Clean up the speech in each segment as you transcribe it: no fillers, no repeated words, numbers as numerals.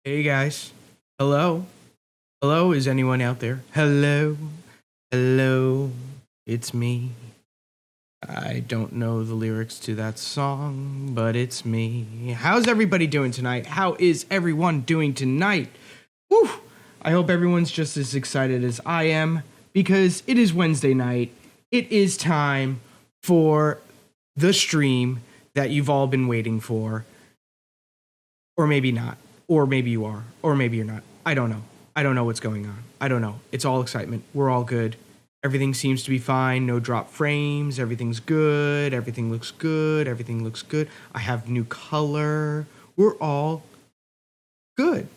Hey guys. Hello. Hello, is anyone out there? Hello. Hello. It's me. I don't know the lyrics to that song, but it's me. How's everybody doing tonight? How is everyone doing tonight? Whew. I hope everyone's just as excited as I am because it is Wednesday night. It is time for the stream that you've all been waiting for. Or maybe not. Or maybe you are. Or maybe you're not. I don't know. I don't know what's going on. I don't know. It's all excitement. We're all good. Everything seems to be fine. No drop frames. Everything's good. Everything looks good. Everything looks good. I have new color. We're all good.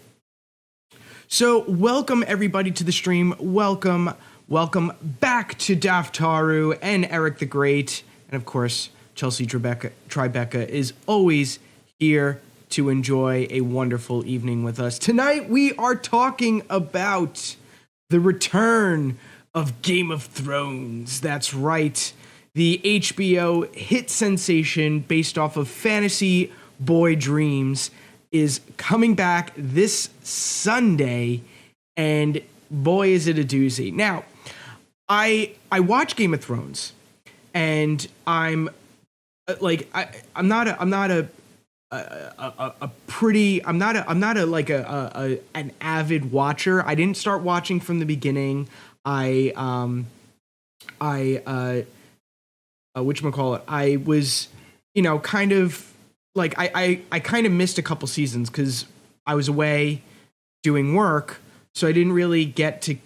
So, welcome everybody to the stream. Welcome back to Daftaru and Eric the Great. And of course, Chelsea Tribeca is always here to enjoy a wonderful evening with us. Tonight, we are talking about the return of Game of Thrones. That's right. The HBO hit sensation based off of Fantasy Boy Dreams is coming back this Sunday, and boy, is it a doozy. Now, I watch Game of Thrones, and I'm not an avid watcher. I didn't start watching from the beginning. Whatchamacallit, I was, kind of like I kind of missed a couple seasons because I was away doing work, so I didn't really catch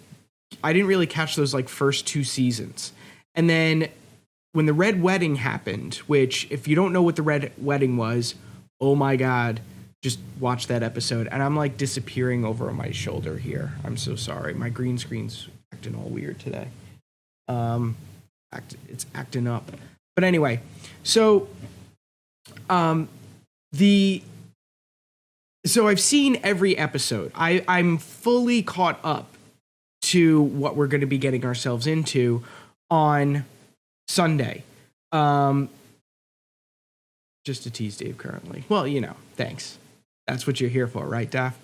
those like first two seasons. And then when the Red Wedding happened, which if you don't know what the Red Wedding was, oh my God, just watch that episode. And I'm like disappearing over my shoulder here. I'm so sorry. My green screen's acting all weird today. It's acting up. But anyway, so I've seen every episode. I'm fully caught up to what we're going to be getting ourselves into on Sunday. Just to tease Dave currently. Well, thanks. That's what you're here for, right, Daph?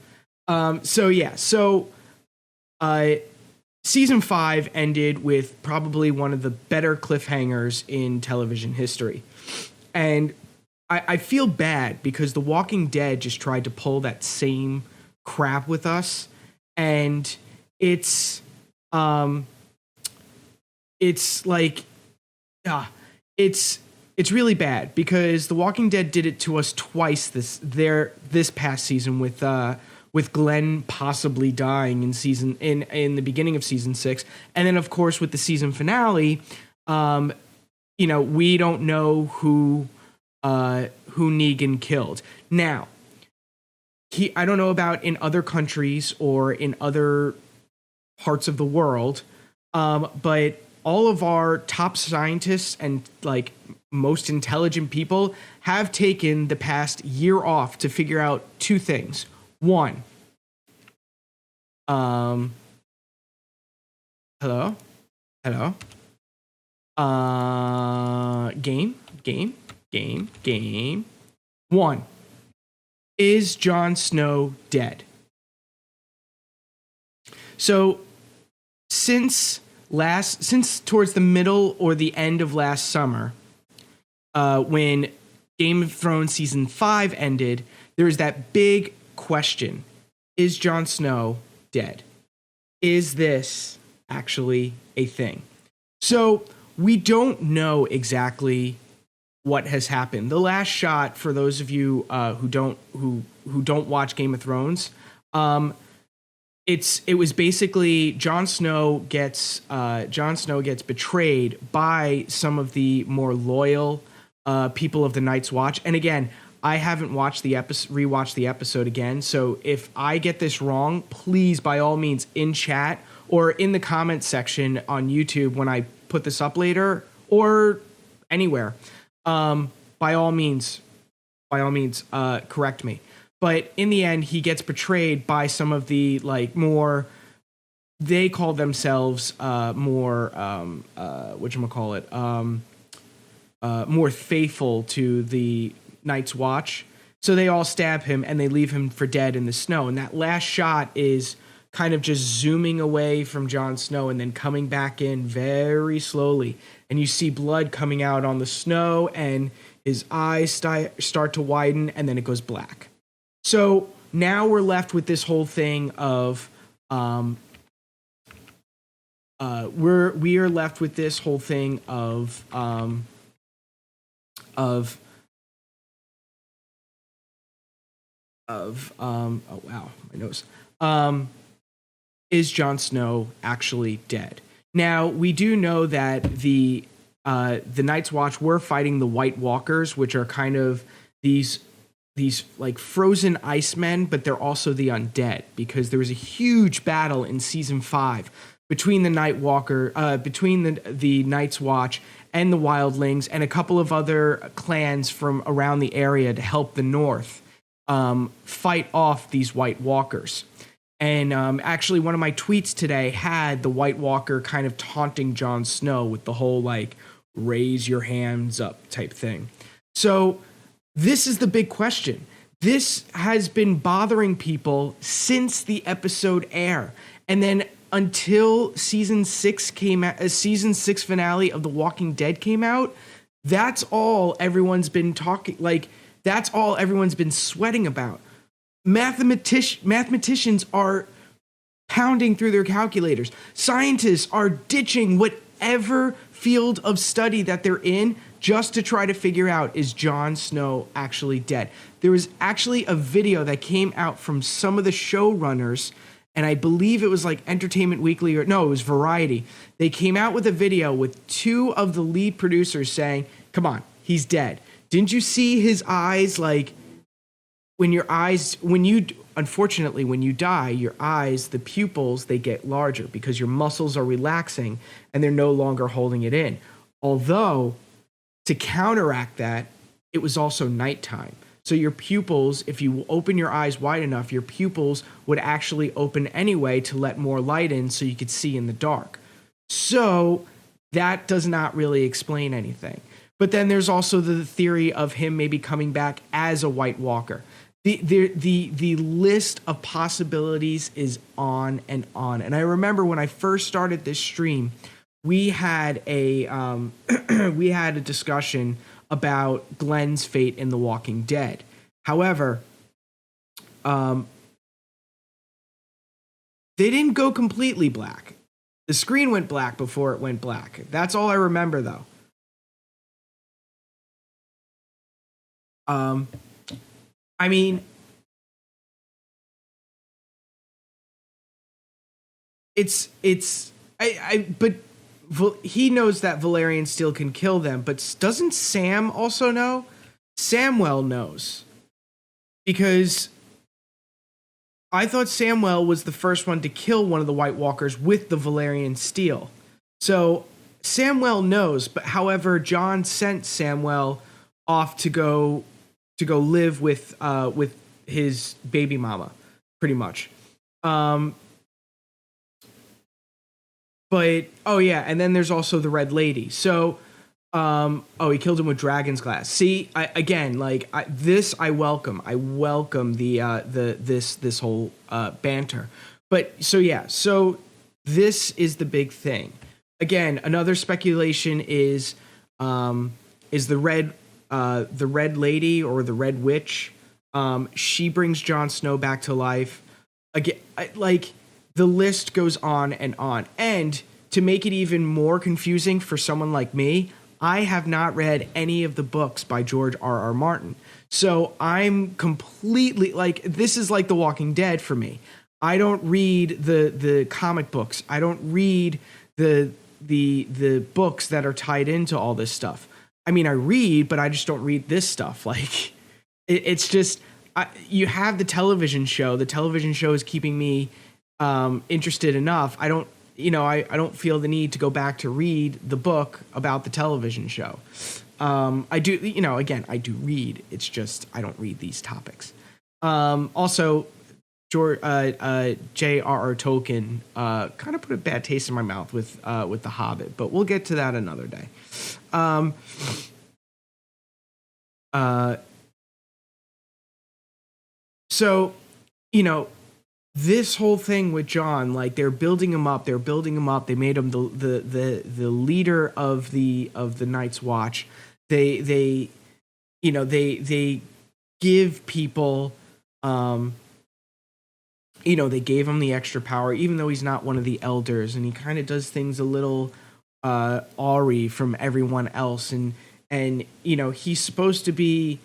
Season 5 ended with probably one of the better cliffhangers in television history. And I feel bad because The Walking Dead just tried to pull that same crap with us. And it's really bad because The Walking Dead did it to us twice this past season with Glenn possibly dying in the beginning of season 6, and then of course with the season finale, we don't know who Negan killed. Now, I don't know about in other countries or in other parts of the world, but all of our top scientists and like most intelligent people have taken the past year off to figure out two things. One, hello. Game. One, is Jon Snow dead? So since towards the middle or the end of last summer, when Game of Thrones season 5 ended, there was that big question: is Jon Snow dead? Is this actually a thing? So we don't know exactly what has happened. The last shot, for those of you who don't watch Game of Thrones, it was basically Jon Snow gets betrayed by some of the more loyal people of the Night's Watch. And again, I haven't rewatched the episode again. So if I get this wrong, please, by all means, in chat or in the comments section on YouTube when I put this up later or anywhere, by all means, correct me. But in the end, he gets betrayed by some of the they call themselves more faithful to the Night's Watch. So they all stab him and they leave him for dead in the snow. And that last shot is kind of just zooming away from Jon Snow and then coming back in very slowly. And you see blood coming out on the snow and his eyes start to widen and then it goes black. So now we're left with this whole thing of we are left with this whole thing of oh wow, my nose. Is Jon Snow actually dead? Now we do know that the Night's Watch were fighting the White Walkers, which are kind of these like frozen icemen, but they're also the undead, because there was a huge battle in season 5 between the between the Night's Watch and the Wildlings and a couple of other clans from around the area to help the North fight off these White Walkers. And actually, one of my tweets today had the White Walker kind of taunting Jon Snow with the whole like raise your hands up type thing. So this is the big question. This has been bothering people since the episode aired. And then until season 6 came out, season 6 finale of The Walking Dead came out, that's all everyone's been talking, like, that's all everyone's been sweating about. Mathematicians are pounding through their calculators. Scientists are ditching whatever field of study that they're in just to try to figure out, is Jon Snow actually dead? There was actually a video that came out from some of the showrunners, and I believe it was like Entertainment Weekly, or no, it was Variety. They came out with a video with 2 of the lead producers saying, come on, he's dead. Didn't you see his eyes? Like, unfortunately, when you die, your eyes, the pupils, they get larger because your muscles are relaxing and they're no longer holding it in. Although, to counteract that, it was also nighttime. So your pupils, if you open your eyes wide enough, your pupils would actually open anyway to let more light in so you could see in the dark. So that does not really explain anything. But then there's also the theory of him maybe coming back as a White Walker. The list of possibilities is on and on. And I remember when I first started this stream, we had a we had a discussion about Glenn's fate in The Walking Dead. However, they didn't go completely black. The screen went black before it went black. That's all I remember, though. I mean, but he knows that Valerian still can kill them, but doesn't Sam also know? Samwell knows. Because I thought Samwell was the first one to kill one of the White Walkers with the Valerian steel. So Samwell knows, but however, Jon sent Samwell off to go live with his baby mama, pretty much. But oh yeah, and then there's also the Red Lady. So he killed him with dragon's glass. See, I welcome. I welcome this whole banter. But so yeah, so this is the big thing. Again, another speculation is the Red Lady or the Red Witch. She brings Jon Snow back to life. Again, the list goes on and on. And to make it even more confusing for someone like me, I have not read any of the books by George R.R. Martin. So I'm completely this is like The Walking Dead for me. I don't read the comic books. I don't read the books that are tied into all this stuff. I mean, I read, but I just don't read this stuff. Like, it's just you have the television show. The television show is keeping me interested enough. I don't feel the need to go back to read the book about the television show. I do, I do read. It's just I don't read these topics. Also, J.R.R. Tolkien kind of put a bad taste in my mouth with The Hobbit, but we'll get to that another day. So, you know, this whole thing with Jon, like they're building him up. They're building him up. They made him the leader of the Night's Watch. They they give people, they gave him the extra power, even though he's not one of the elders, and he kind of does things a little awry from everyone else, and he's supposed to be.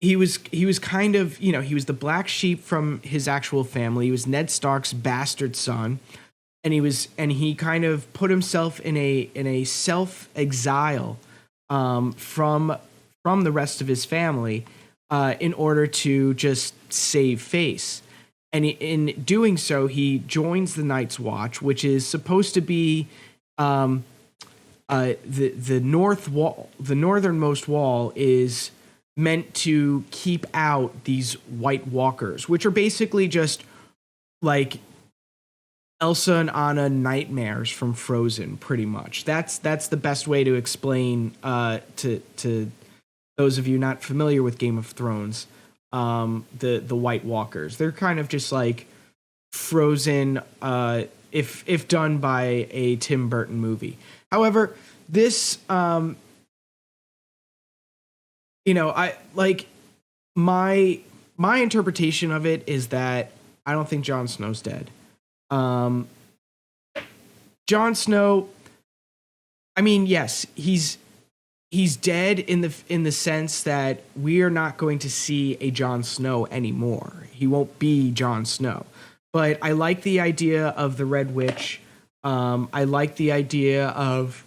He was kind of, he was the black sheep from his actual family. He was Ned Stark's bastard son, and he kind of put himself in a self exile from the rest of his family in order to just save face. And in doing so, he joins the Night's Watch, which is supposed to be the north wall. The northernmost wall is meant to keep out these White Walkers, which are basically just like Elsa and Anna nightmares from Frozen, pretty much. That's the best way to explain to those of you not familiar with Game of Thrones, the White Walkers. They're kind of just like Frozen, if done by a Tim Burton movie. However, this I like my interpretation of it is that I don't think Jon Snow's dead. Jon Snow, I mean, yes, he's dead in the sense that we are not going to see a Jon Snow anymore. He won't be Jon Snow. But I like the idea of the Red Witch. I like the idea of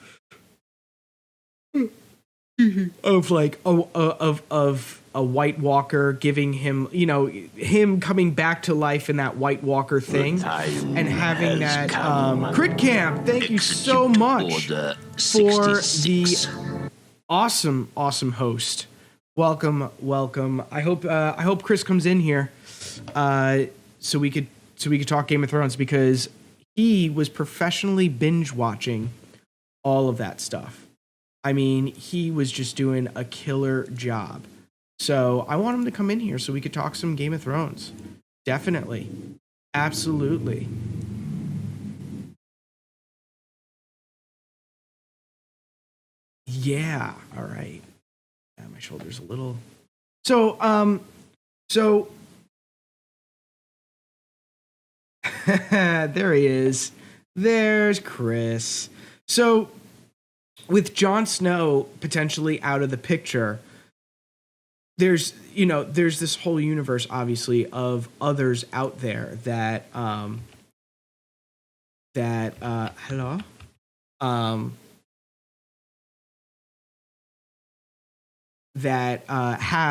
like of a White Walker giving him, him coming back to life in that White Walker thing, and having that Crit Camp. Thank you so much for the awesome host. Welcome. I hope Chris comes in here so we could talk Game of Thrones, because he was professionally binge watching all of that stuff. I mean, he was just doing a killer job. So I want him to come in here so we could talk some Game of Thrones. Definitely. Absolutely. Yeah. All right. Yeah, my shoulder's a little. So there he is. There's Chris. So with Jon Snow potentially out of the picture, there's this whole universe, obviously, of others out there that have, their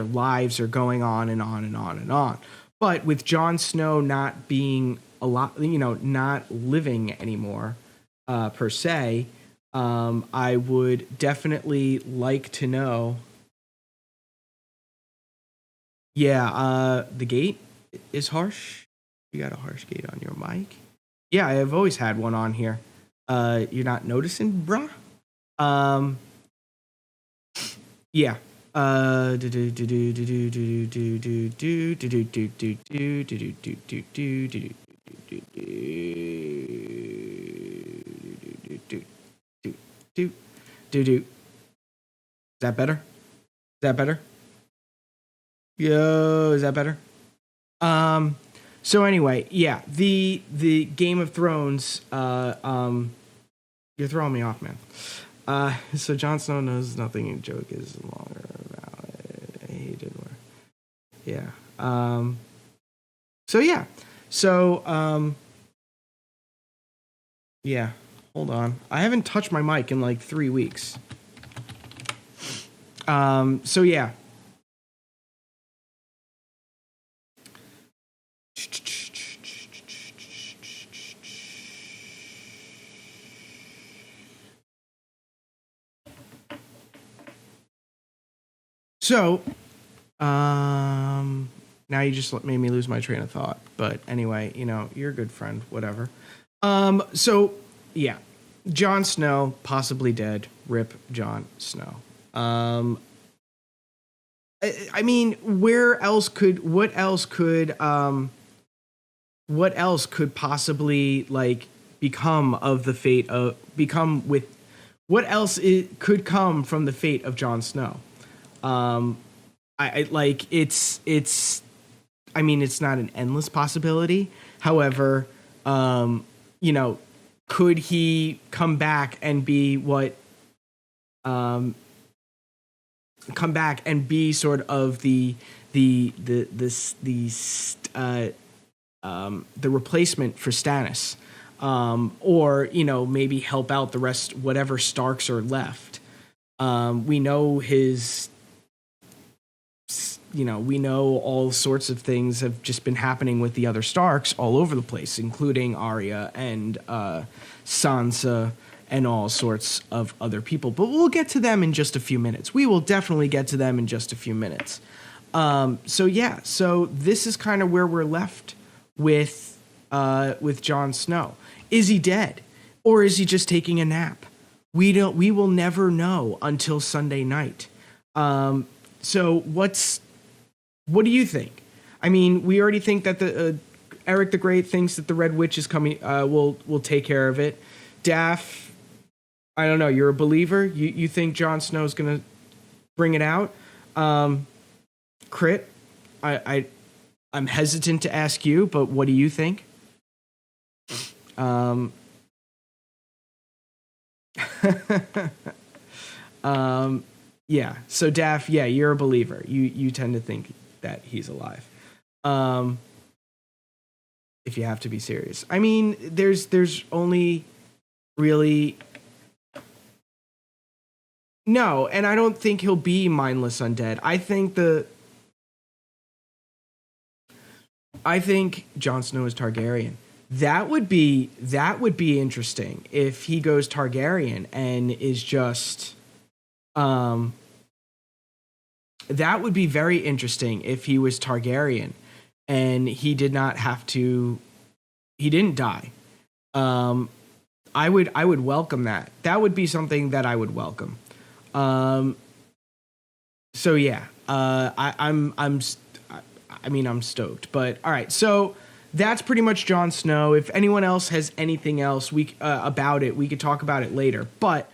lives are going on and on and on and on. But with Jon Snow not being not living anymore, per se, I would definitely like to know. Yeah, the gate is harsh. You got a harsh gate on your mic. Yeah, I've always had one on here. You're not noticing, bruh? Yeah. Is that better? Is that better? Yo, is that better? So anyway, yeah, the Game of Thrones, you're throwing me off, man. So Jon Snow knows nothing and joke is longer valid. He did work. Yeah. So yeah. So yeah, hold on. I haven't touched my mic in like 3 weeks. So yeah. So, now you just made me lose my train of thought. But anyway, you're a good friend, whatever. So yeah, Jon Snow possibly dead. Rip Jon Snow. I mean, what else could possibly like become of the fate of become with what else it could come from the fate of Jon Snow? Um, I like it's I mean, it's not an endless possibility. However, you know, could he come back and be um, come back and be sort of the replacement for Stannis, or maybe help out the rest, whatever Starks are left. We know his we know all sorts of things have just been happening with the other Starks all over the place, including Arya and Sansa and all sorts of other people. But we'll get to them in just a few minutes. We will definitely get to them in just a few minutes. So this is kind of where we're left with Jon Snow. Is he dead, or is he just taking a nap? We will never know until Sunday night. So what do you think? I mean, we already think that the Eric the Great thinks that the Red Witch is coming. Will take care of it. Daff, I don't know. You're a believer. You think Jon Snow's gonna bring it out? Crit, I'm hesitant to ask you, but what do you think? Yeah. So Daff, yeah, you're a believer. You tend to think that he's alive. If you have to be serious. I mean, there's only really no, and I don't think he'll be mindless undead. I think Jon Snow is Targaryen. That would be interesting if he goes Targaryen and is just that would be very interesting if he was Targaryen and he did not have to he didn't die. I would welcome that. That would be something that I would welcome. So yeah, I'm stoked. But all right, so that's pretty much Jon Snow. If anyone else has anything else about it, we could talk about it later. But